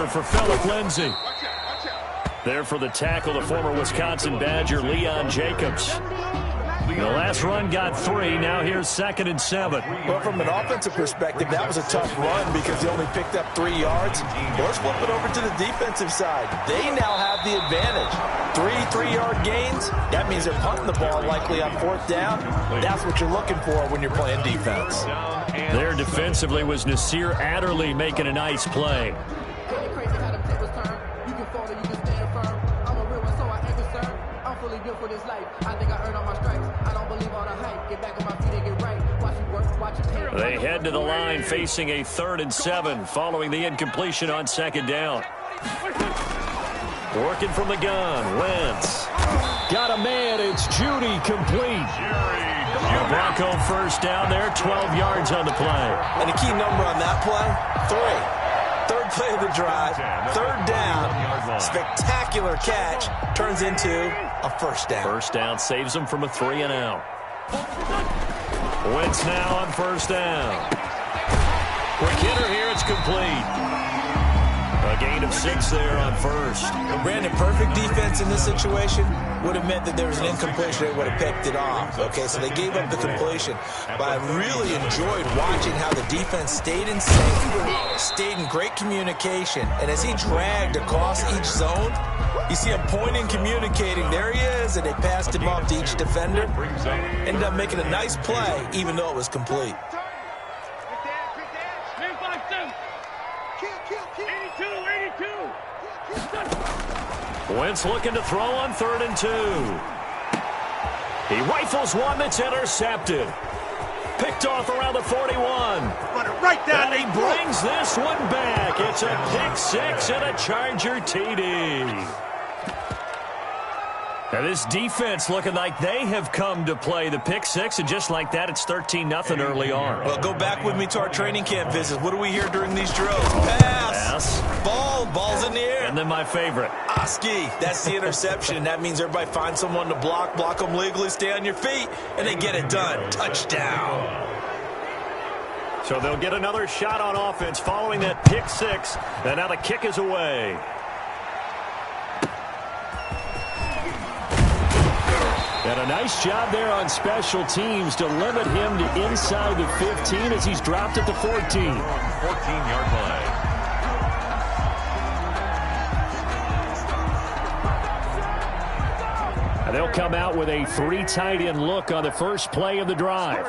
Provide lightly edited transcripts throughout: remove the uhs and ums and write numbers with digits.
for Phillip Lindsay. There for the tackle, the former Wisconsin Badger, Leon Jacobs. The last run got 3. Now here's 2nd and 7. Well, from an offensive perspective, that was a tough run because they only picked up 3 yards. Well, let's flip it over to the defensive side. They now have the advantage. 3 3-yard gains. That means they're punting the ball likely on 4th down. That's what you're looking for when you're playing defense. There defensively was Nasir Adderley making a nice play. They head to the line facing a 3rd and 7 following the incompletion on 2nd down. Working from the gun, Wentz. Got a man, it's Judy complete. Bronco first down there, 12 yards on the play. And a key number on that play, 3. 3rd play of the drive, 3rd down, spectacular catch, turns into a 1st down. 1st down saves them from a 3 and out. Wentz now on 1st down. Quick hitter here, it's complete. A gain of 6 there on 1st. Well, Brandon, perfect defense in this situation would have meant that there was an incompletion. They would have picked it off. Okay, so they gave up the completion. But I really enjoyed watching how the defense stayed in sync, stayed in great communication. And as he dragged across each zone, you see him pointing, communicating. There he is, and they passed him off to each defender. Ended up making a nice play, even though it was complete. Wentz looking to throw on 3rd and 2. He rifles one that's intercepted. Picked off around the 41. Right down. And he brings this one back. It's a pick 6 and a Charger TD. Now this defense looking like they have come to play the pick 6, and just like that, it's 13-0 early on. Well, go back with me to our training camp visits. What do we hear during these drills? Pass. Ball's in the air. And then my favorite. Oski, that's the interception. That means everybody finds someone to block them legally, stay on your feet, and they get it done. Touchdown. So they'll get another shot on offense following that pick 6, and now the kick is away. And a nice job there on special teams to limit him to inside the 15 as he's dropped it to 14. 14-yard line. And they'll come out with a 3 tight end look on the first play of the drive.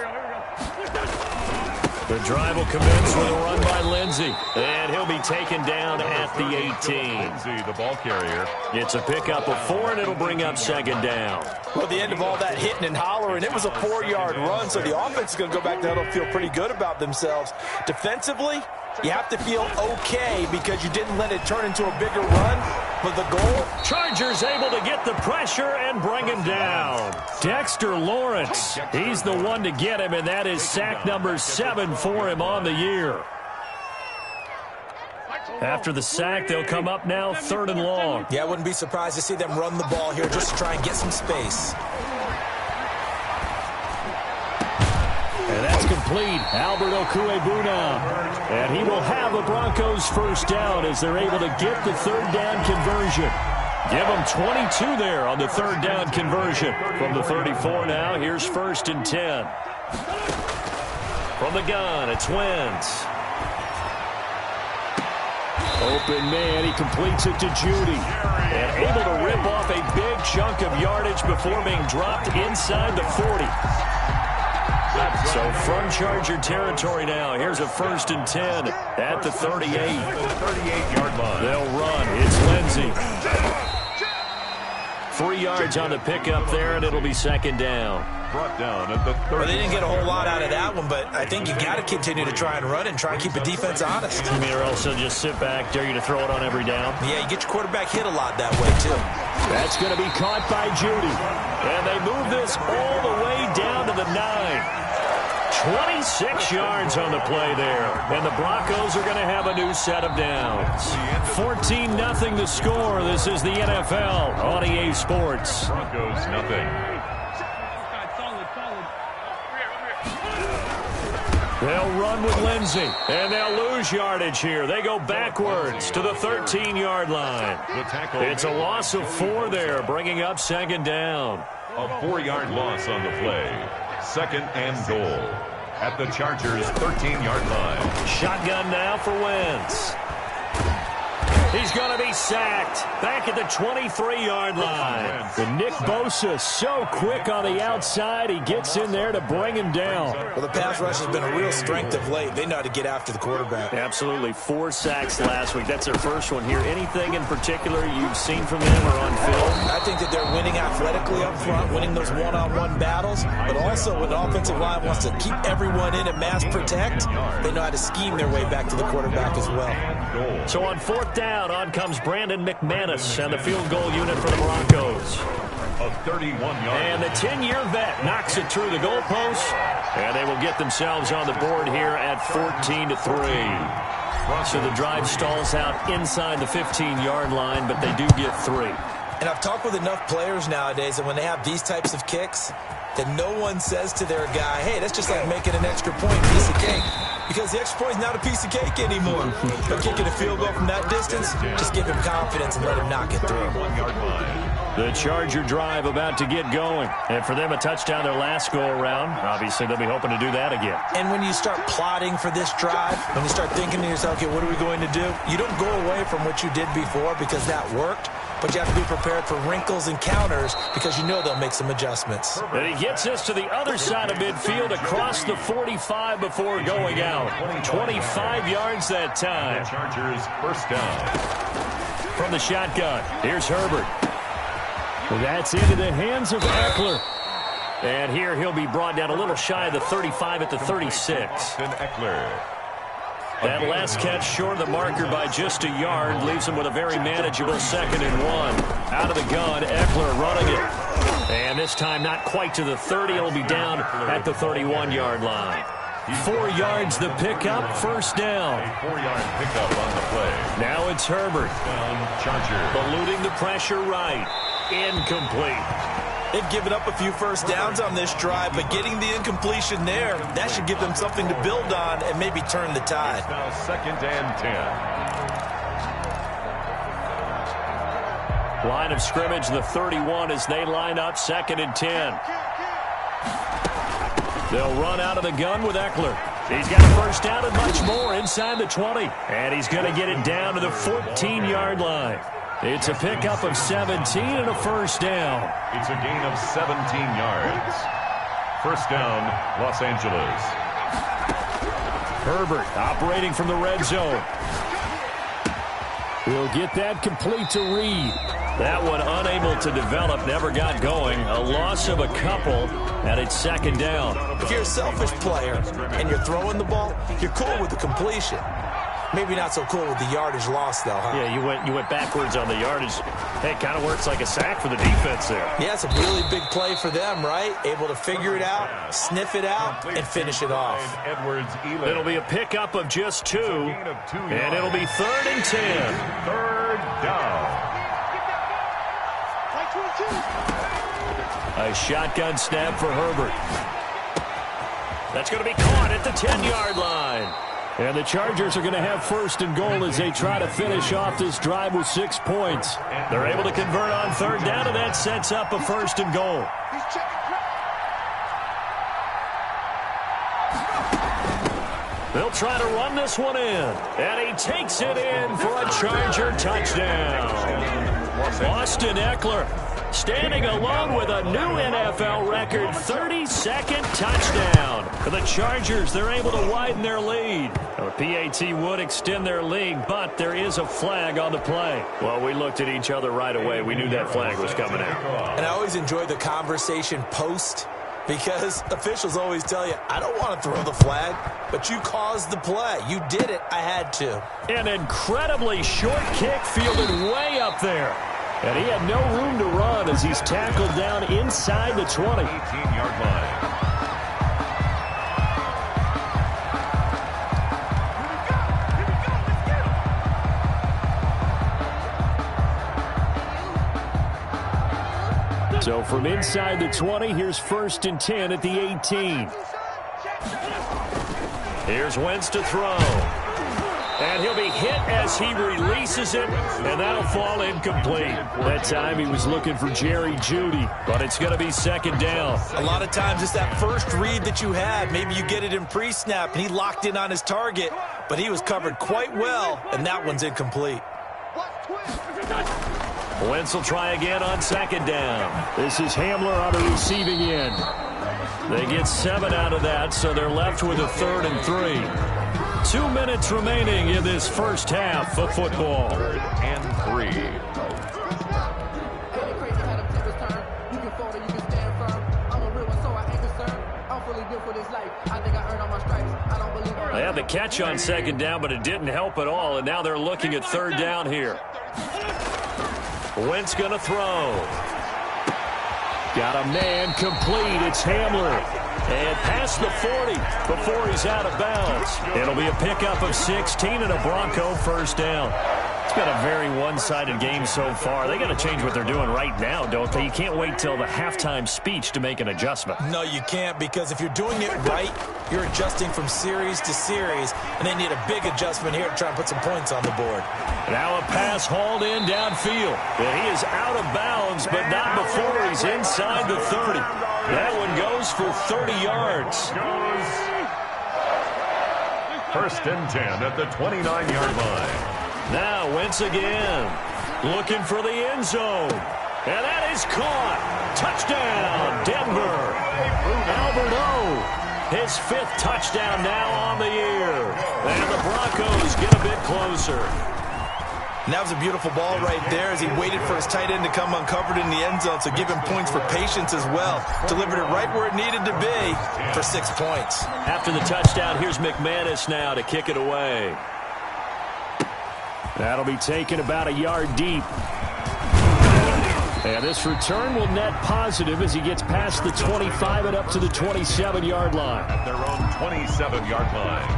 The drive will commence with a run by Lindsay. And he'll be taken down at the 18. Lindsay, the ball carrier. It's a pickup of 4, and it'll bring up 2nd down. Well, at the end of all that hitting and hollering, it was a 4-yard run, so the offense is going to go back to huddle and feel pretty good about themselves. Defensively, you have to feel okay because you didn't let it turn into a bigger run. But the goal? Chargers able to get the pressure and bring him down. Dexter Lawrence, he's the one to get him, and that is sack number 7 for him on the year. After the sack, they'll come up now 3rd and long. Yeah, I wouldn't be surprised to see them run the ball here just to try and get some space. And that's complete. Albert Okuebuna. And he will have the Broncos first down as they're able to get the 3rd down conversion. Give them 22 there on the 3rd down conversion. From the 34 now, here's 1st and 10. From the gun, it's Wentz. Open man, he completes it to Judy. And able to rip off a big chunk of yardage before being dropped inside the 40. So from Charger territory now, here's a 1st and 10 at the 38. 38-yard line. They'll run. It's Lindsay. 3 yards on the pickup there, and it'll be 2nd down. Brought down at the 30. Well, they didn't get a whole lot out of that one, but I think you got to continue to try and run and try and keep the defense honest. You mean or else they'll just sit back, dare you to throw it on every down? Yeah, you get your quarterback hit a lot that way, too. That's going to be caught by Judy. And they move this all the way down to the 9. 26 yards on the play there. And the Broncos are going to have a new set of downs. 14-0 the score. This is the NFL on EA Sports. Broncos, nothing. They'll run with Lindsey, and they'll lose yardage here. They go backwards to the 13-yard line. It's a loss of 4 there, bringing up second down. A 4-yard loss on the play. Second and goal at the Chargers' 13-yard line. Shotgun now for Wentz. He's going to be sacked back at the 23-yard line. And Nick Bosa so quick on the outside. He gets in there to bring him down. Well, the pass rush has been a real strength of late. They know how to get after the quarterback. Absolutely. 4 sacks last week. That's their first one here. Anything in particular you've seen from them or on film? I think that they're winning athletically up front, winning those one-on-one battles, but also when the offensive line wants to keep everyone in and mass protect, they know how to scheme their way back to the quarterback as well. So on 4th down, on comes Brandon McManus and the field goal unit for the Broncos. A 31-yard. And the 10-year vet knocks it through the goalpost, and they will get themselves on the board here at 14-3. So the drive stalls out inside the 15-yard line, but they do get 3. And I've talked with enough players nowadays that when they have these types of kicks, that no one says to their guy, hey, that's just like making an extra point, piece of cake. Because the extra point is not a piece of cake anymore. But kicking a field goal from that distance, just give him confidence and let him knock it through. The Charger drive about to get going. And for them, a touchdown their last go-around. Obviously, they'll be hoping to do that again. And when you start plotting for this drive, when you start thinking to yourself, okay, what are we going to do? You don't go away from what you did before because that worked. But you have to be prepared for wrinkles and counters because you know they'll make some adjustments. And he gets us to the other side of midfield across the 45 before going out. 25 yards that time. Chargers first down. From the shotgun, here's Herbert. That's into the hands of Eckler. And here he'll be brought down a little shy of the 35 at the 36. Eckler. That last catch short of the marker by just a yard leaves him with a very manageable 2nd and 1. Out of the gun, Eckler running it. And this time not quite to the 30. It'll be down at the 31-yard line. 4 yards the pickup, first down. 4-yard pickup on the play. Now it's Herbert. Charger. Eluding the pressure right. Incomplete. They've given up a few first downs on this drive, but getting the incompletion there, that should give them something to build on and maybe turn the tide. Now 2nd and 10. Line of scrimmage, the 31 as they line up 2nd and 10. They'll run out of the gun with Eckler. He's got a first down and much more inside the 20. And he's going to get it down to the 14-yard line. It's a pickup of 17 and a first down. It's a gain of 17 yards. First down, Los Angeles. Herbert operating from the red zone. He'll get that complete to Reed. That one unable to develop, never got going. A loss of a couple, and it's 2nd down. If you're a selfish player and you're throwing the ball, you're cool with the completion. Maybe not so cool with the yardage loss, though, huh? Yeah, you went backwards on the yardage. Hey, it kind of works like a sack for the defense there. Yeah, it's a really big play for them, right? Able to figure it out, sniff it out, and finish it off. It'll be a pickup of just 2, and it'll be 3rd and 10. 3rd down. A shotgun snap for Herbert. That's going to be caught at the 10-yard line. And the Chargers are going to have 1st and goal as they try to finish off this drive with 6 points. They're able to convert on 3rd down, and that sets up a 1st and goal. They'll try to run this one in. And he takes it in for a Charger touchdown. Austin Eckler standing alone with a new NFL record 32nd touchdown. For the Chargers, they're able to widen their lead. A PAT would extend their lead, but there is a flag on the play. Well, we looked at each other right away. We knew that flag was coming out. And I always enjoy the conversation post, because officials always tell you, I don't want to throw the flag, but you caused the play. You did it. I had to. An incredibly short kick fielded way up there. And he had no room to run as he's tackled down inside the 20. 18-yard line. So from inside the 20, here's 1st and 10 at the 18. Here's Wentz to throw. And he'll be hit as he releases it, and that'll fall incomplete. That time he was looking for Jerry Jeudy, but it's going to be second down. A lot of times it's that first read that you had. Maybe you get it in pre-snap, and he locked in on his target, but he was covered quite well, and that one's incomplete. Wentz will try again on second down. This is Hamler on the receiving end. They get 7 out of that, so they're left with a 3rd and 3. 2 minutes remaining in this first half of football. 3rd and 3. They had the catch on second down, but it didn't help at all, and now they're looking at 3rd down here. Wentz going to throw. Got a man complete. It's Hamler. And past the 40 before he's out of bounds. It'll be a pickup of 16 and a Bronco first down. It's been a very one-sided game so far. They got to change what they're doing right now, don't they? You can't wait till the halftime speech to make an adjustment. No, you can't, because if you're doing it right, you're adjusting from series to series, and they need a big adjustment here to try and put some points on the board. Now a pass hauled in downfield. And he is out of bounds, but not before he's inside the 30. That one goes for 30 yards. 1st and 10 at the 29-yard line. Now Wentz again, looking for the end zone. And that is caught. Touchdown, Denver. Albert O, his 5th touchdown now on the year. And the Broncos get a bit closer. And that was a beautiful ball right there as he waited for his tight end to come uncovered in the end zone, so give him points for patience as well. Delivered it right where it needed to be for 6 points. After the touchdown, here's McManus now to kick it away. That'll be taken about a yard deep. And this return will net positive as he gets past the 25 and up to the 27-yard line. At their own 27-yard line.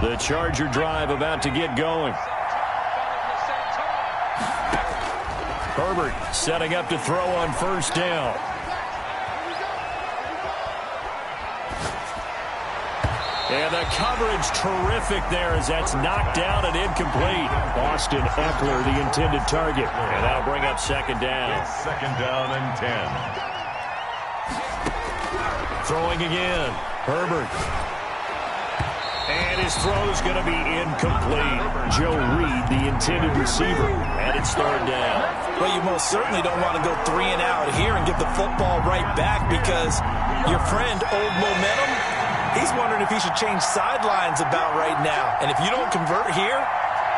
The Charger drive about to get going. Herbert setting up to throw on first down. And the coverage terrific there as that's knocked down and incomplete. Austin Eckler, the intended target. And that'll bring up second down. It's 2nd down and 10. Throwing again. Herbert. And his throw's going to be incomplete. Joe Reed, the intended receiver. And it's 3rd down. Well, you most certainly don't want to go 3 and out here and get the football right back, because your friend, Old Momentum, he's wondering if he should change sidelines about right now. And if you don't convert here,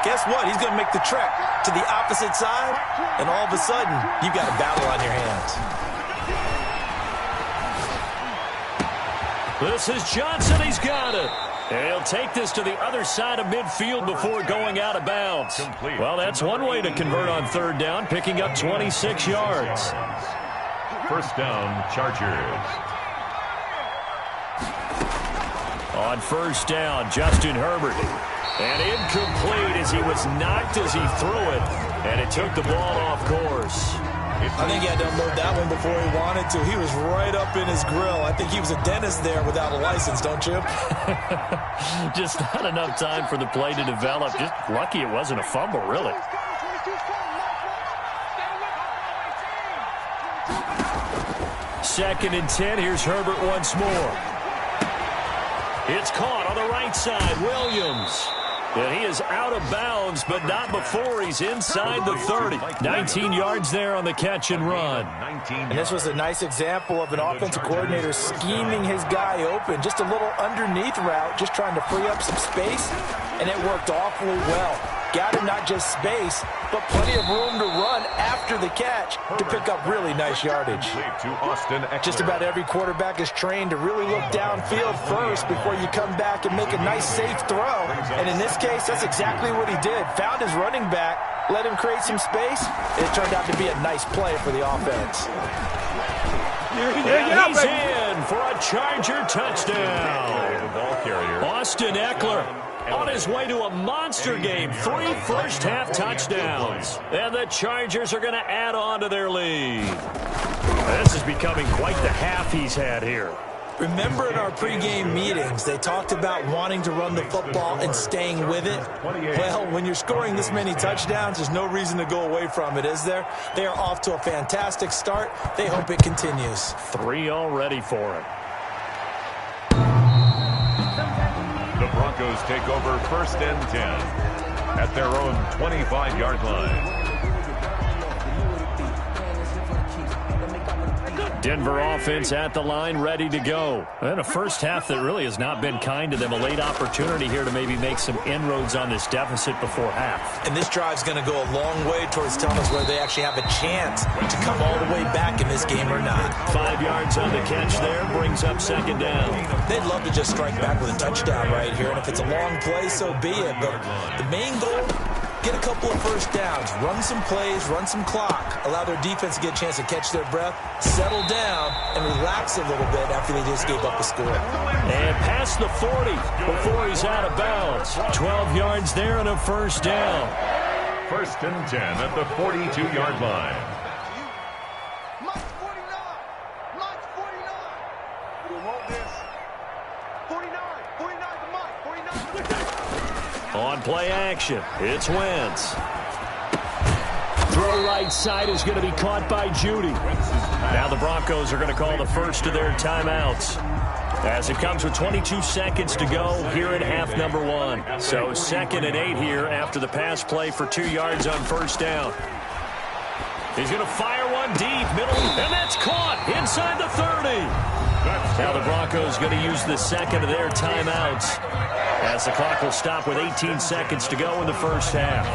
guess what? He's going to make the trek to the opposite side, and all of a sudden, you've got a battle on your hands. This is Johnson. He's got it. And he'll take this to the other side of midfield before going out of bounds. Well, that's one way to convert on 3rd down, picking up 26 yards. 1st down, Chargers. On first down, Justin Herbert. And incomplete as he was knocked as he threw it. And it took the ball off course. I think he had to unload that one before he wanted to. He was right up in his grill. I think he was a dentist there without a license, don't you? Just not enough time for the play to develop. Just lucky it wasn't a fumble, really. Second and 10. Here's Herbert once more. It's caught on the right side. Williams. And he is out of bounds, but not before he's inside the 30. 19 yards there on the catch and run. And this was a nice example of an offensive coordinator scheming his guy open. Just a little underneath route, just trying to free up some space, and it worked awfully well. Got him not just space, but plenty of room to run after the catch to pick up really nice yardage. Just about every quarterback is trained to really look downfield first before you come back and make a nice, safe throw. And in this case, that's exactly what he did. Found his running back, let him create some space, and it turned out to be a nice play for the offense. And he's in for a Charger touchdown. Austin Eckler. on his way to a monster game. 3 first-half touchdowns. And the Chargers are going to add on to their lead. This is becoming quite the half he's had here. Remember in our pregame meetings, they talked about wanting to run the football and staying with it? Well, when you're scoring this many touchdowns, there's no reason to go away from it, is there? They are off to a fantastic start. They hope it continues. 3 already for him. The Broncos take over 1st and 10 at their own 25-yard line. Denver offense at the line, ready to go. And a first half that really has not been kind to them. A late opportunity here to maybe make some inroads on this deficit before half. And this drive's going to go a long way towards telling us whether they actually have a chance to come all the way back in this game or not. 5 yards on the catch there, brings up 2nd down. They'd love to just strike back with a touchdown right here, and if it's a long play, so be it. But the main goal, get a couple of first downs, run some plays, run some clock, allow their defense to get a chance to catch their breath, settle down, and relax a little bit after they just gave up a score. And past the 40 before he's out of bounds. 12 yards there and a first down. 1st and 10 at the 42-yard line. Mike's 49. Mike's 49. We want this. 49. 49 to Mike. 49 to Mike. On play action, it's Wentz. Throw right side is going to be caught by Judy. Now the Broncos are going to call the first of their timeouts, as it comes with 22 seconds to go here in half number 1. So 2nd and 8 here after the pass play for 2 yards on first down. He's going to fire one deep, middle, and that's caught inside the 30. Now the Broncos going to use the 2nd of their timeouts, as the clock will stop with 18 seconds to go in the first half.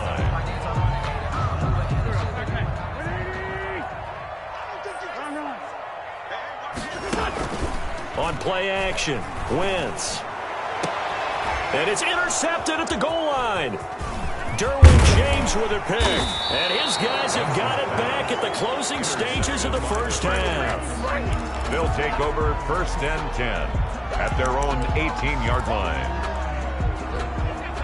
On play action, Wentz. And it's intercepted at the goal line. Derwin James with a pick. And his guys have got it back at the closing stages of the first half. They'll take over 1st and 10 at their own 18-yard line.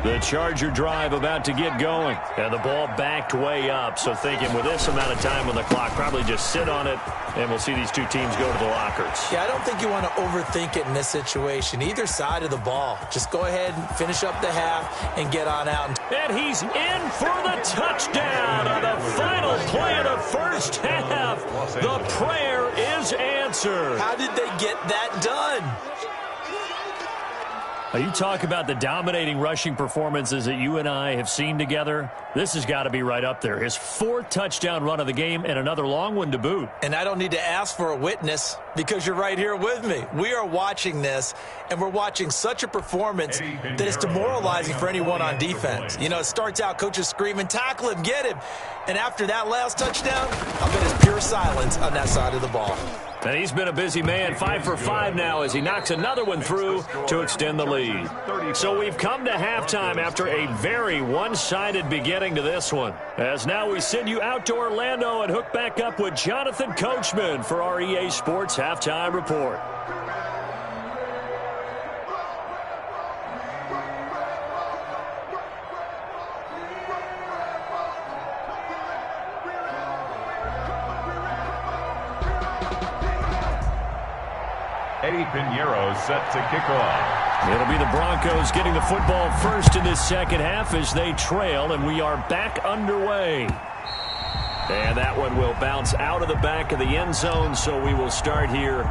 The Charger drive about to get going. And the ball backed way up. So thinking with this amount of time on the clock, probably just sit on it, and we'll see these two teams go to the lockers. Yeah, I don't think you want to overthink it in this situation. Either side of the ball. Just go ahead and finish up the half and get on out. And he's in for the touchdown on the final play of the first half. The prayer is answered. How did they get that done? You talk about the dominating rushing performances that you and I have seen together. This has got to be right up there. His 4th touchdown run of the game and another long one to boot. And I don't need to ask for a witness because you're right here with me. We are watching this, and we're watching such a performance that is demoralizing for anyone on defense. You know, it starts out coaches screaming, tackle him, get him. And after that last touchdown, I bet it's pure silence on that side of the ball. And he's been a busy man, 5 for 5 now as he knocks another one through to extend the lead. So we've come to halftime after a very one-sided beginning to this one. As now we send you out to Orlando and hook back up with Jonathan Coachman for our EA Sports Halftime Report. Eddie Pinheiro set to kick off. It'll be the Broncos getting the football first in this second half as they trail, and we are back underway. And that one will bounce out of the back of the end zone, so we will start here